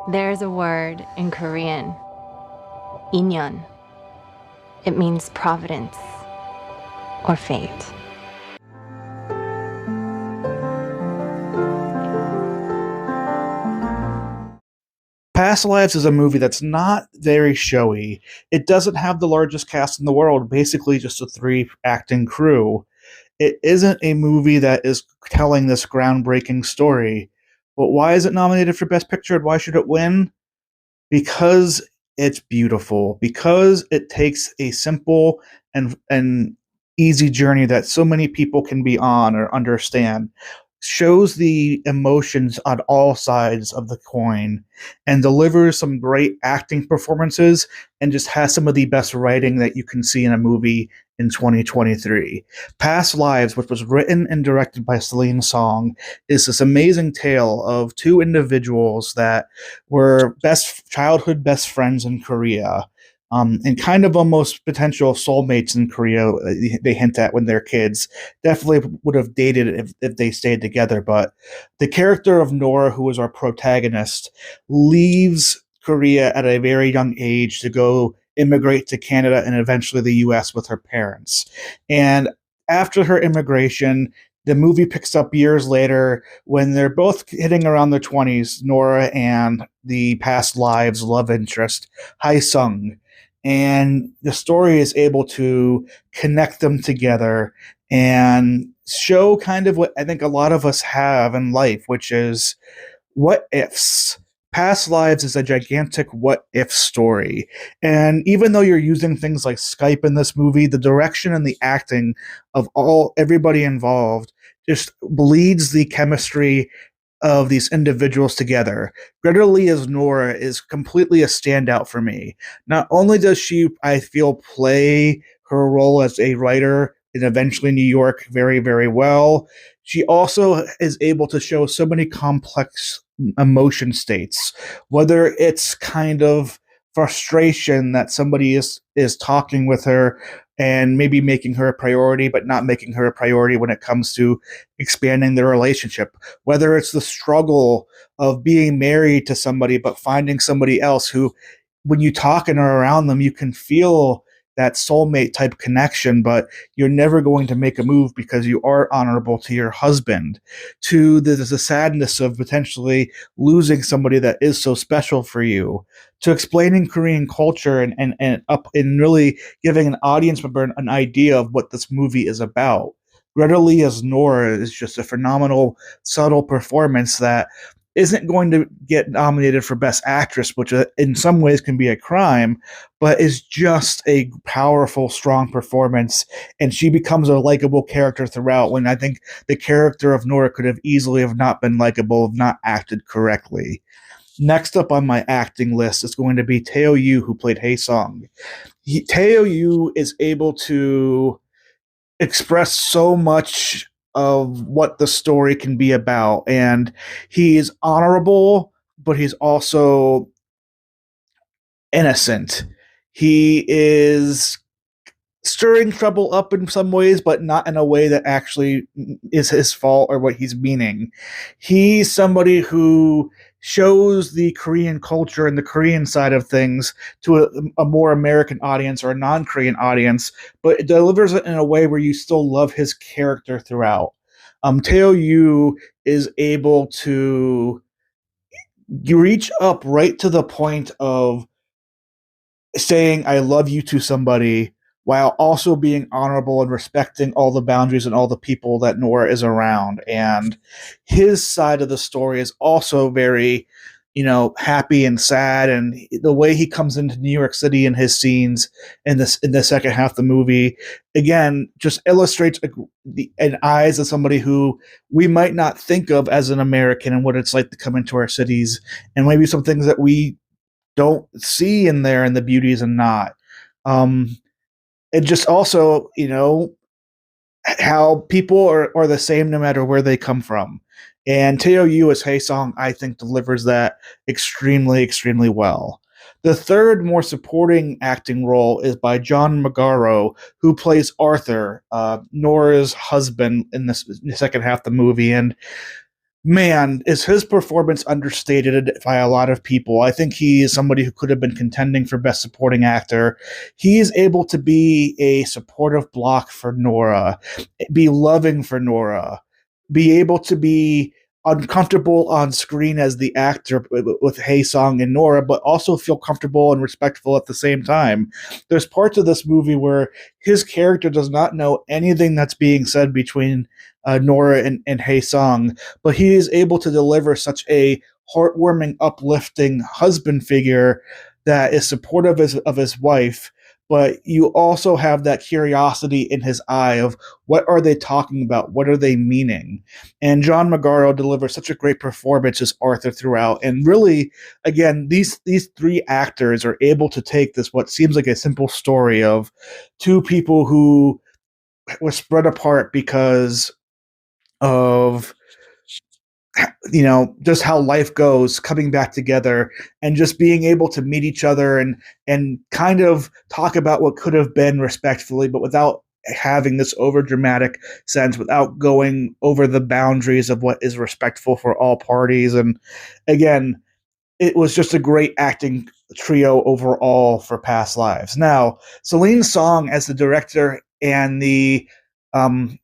There's a word in Korean, inyeon. It means providence or fate. Past Lives is a movie that's not very showy. It doesn't have the largest cast in the world, basically just a three acting crew. It isn't a movie that is telling this groundbreaking story. But why is it nominated for Best Picture and why should it win? Because it's beautiful, because it takes a simple and easy journey that so many people can be on or understand, shows the emotions on all sides of the coin, and delivers some great acting performances, and just has some of the best writing that you can see in a movie in 2023. Past Lives, which was written and directed by Celine Song, is this amazing tale of two individuals that were best childhood best friends in Korea. And kind of almost potential soulmates in Korea, they hint at when they're kids. Definitely would have dated if they stayed together. But the character of Nora, who is our protagonist, leaves Korea at a very young age to go immigrate to Canada and eventually the US with her parents. And after her immigration, the movie picks up years later when they're both hitting around their 20s, Nora and the past lives love interest, Hai Sung. And the story is able to connect them together and show kind of what I think a lot of us have in life, which is what ifs. Past Lives is a gigantic what if story. And even though you're using things like Skype in this movie, the direction and the acting of everybody involved just bleeds the chemistry of these individuals together. Greta Lee as Nora is completely a standout for me. Not only does she, I feel, play her role as a writer in eventually New York very, very well, she also is able to show so many complex emotion states, whether it's kind of frustration that somebody is talking with her and maybe making her a priority but not making her a priority when it comes to expanding their relationship, whether it's the struggle of being married to somebody but finding somebody else who, when you talk and are around them, you can feel that soulmate type connection, but you're never going to make a move because you are honorable to your husband, to the sadness of potentially losing somebody that is so special for you, to explaining Korean culture and up and really giving an audience member an idea of what this movie is about. Greta Lee as Nora is just a phenomenal, subtle performance that isn't going to get nominated for Best Actress, which in some ways can be a crime, but is just a powerful, strong performance. And she becomes a likable character throughout when I think the character of Nora could have easily have not been likable, if not acted correctly. Next up on my acting list is going to be Teo Yu, who played Hae Sung. Teo Yu is able to express so much of what the story can be about. And he's honorable, but he's also innocent. He is stirring trouble up in some ways, but not in a way that actually is his fault or what he's meaning. He's somebody who shows the Korean culture and the Korean side of things to a more American audience or a non Korean audience, but it delivers it in a way where you still love his character throughout. Teo Yu is able to reach up right to the point of saying I love you to somebody while also being honorable and respecting all the boundaries and all the people that Nora is around. And his side of the story is also very, happy and sad. And the way he comes into New York City in his scenes in the second half of the movie, again, just illustrates the eyes of somebody who we might not think of as an American and what it's like to come into our cities, and maybe some things that we don't see in there and the beauties and not. Um, and just also, how people are the same no matter where they come from. And Teo Yu as Hae Song, I think, delivers that extremely, extremely well. The third, more supporting acting role is by John Magaro, who plays Arthur, Nora's husband in the second half of the movie. And Man, is his performance understated by a lot of people. I think he is somebody who could have been contending for Best Supporting Actor. He is able to be a supportive block for Nora, be loving for Nora, be able to be uncomfortable on screen as the actor with Hae Sung and Nora, but also feel comfortable and respectful at the same time. There's parts of this movie where his character does not know anything that's being said between Nora and Hae Sung, but he is able to deliver such a heartwarming, uplifting husband figure that is supportive of his wife. But you also have that curiosity in his eye of what are they talking about? What are they meaning? And John Magaro delivers such a great performance as Arthur throughout. And really, again, these three actors are able to take this what seems like a simple story of two people who were spread apart because of just how life goes, coming back together and just being able to meet each other and kind of talk about what could have been respectfully, but without having this over dramatic sense, without going over the boundaries of what is respectful for all parties. And again, it was just a great acting trio overall for Past Lives. Now, Celine Song as the director and the um,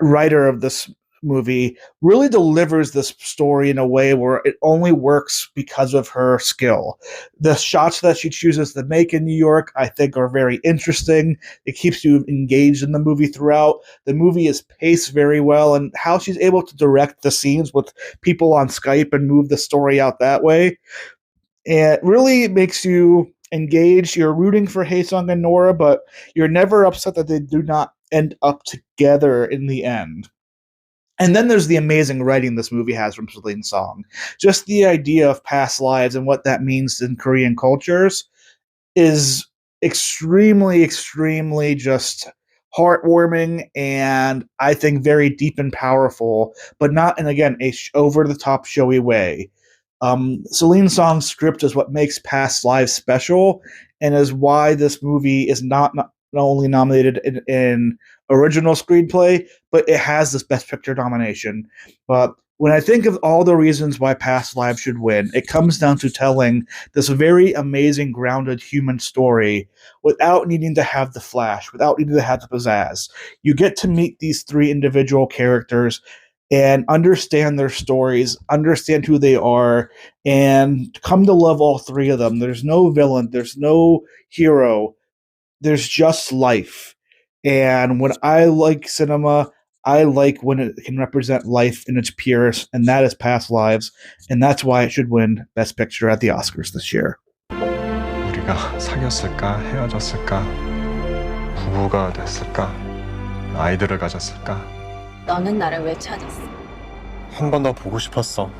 writer of this movie really delivers this story in a way where it only works because of her skill. The shots that she chooses to make in New York, I think, are very interesting. It keeps you engaged in the movie throughout. The movie is paced very well, and how she's able to direct the scenes with people on Skype and move the story out that way. And it really makes you engaged. You're rooting for Hae Sung and Nora, but you're never upset that they do not end up together in the end. And then there's the amazing writing this movie has from Celine Song. Just the idea of past lives and what that means in Korean cultures is extremely, extremely just heartwarming and I think very deep and powerful, but not in, again, a over the top showy way. Celine Song's script is what makes Past Lives special and is why this movie is not only nominated in original screenplay, but it has this Best Picture nomination. But when I think of all the reasons why Past Lives should win, it comes down to telling this very amazing, grounded human story without needing to have the flash, without needing to have the pizzazz. You get to meet these three individual characters and understand their stories, understand who they are, and come to love all three of them. There's no villain, there's no hero, there's just life. And when I like cinema, I like when it can represent life in its purest, and that is Past Lives, and that's why it should win Best Picture at the Oscars this year. 우리가 사귀었을까? 헤어졌을까? 부부가 됐을까? 아이들을 가졌을까? 너는 나를 왜 찾았어? 한 번 더 보고 싶었어.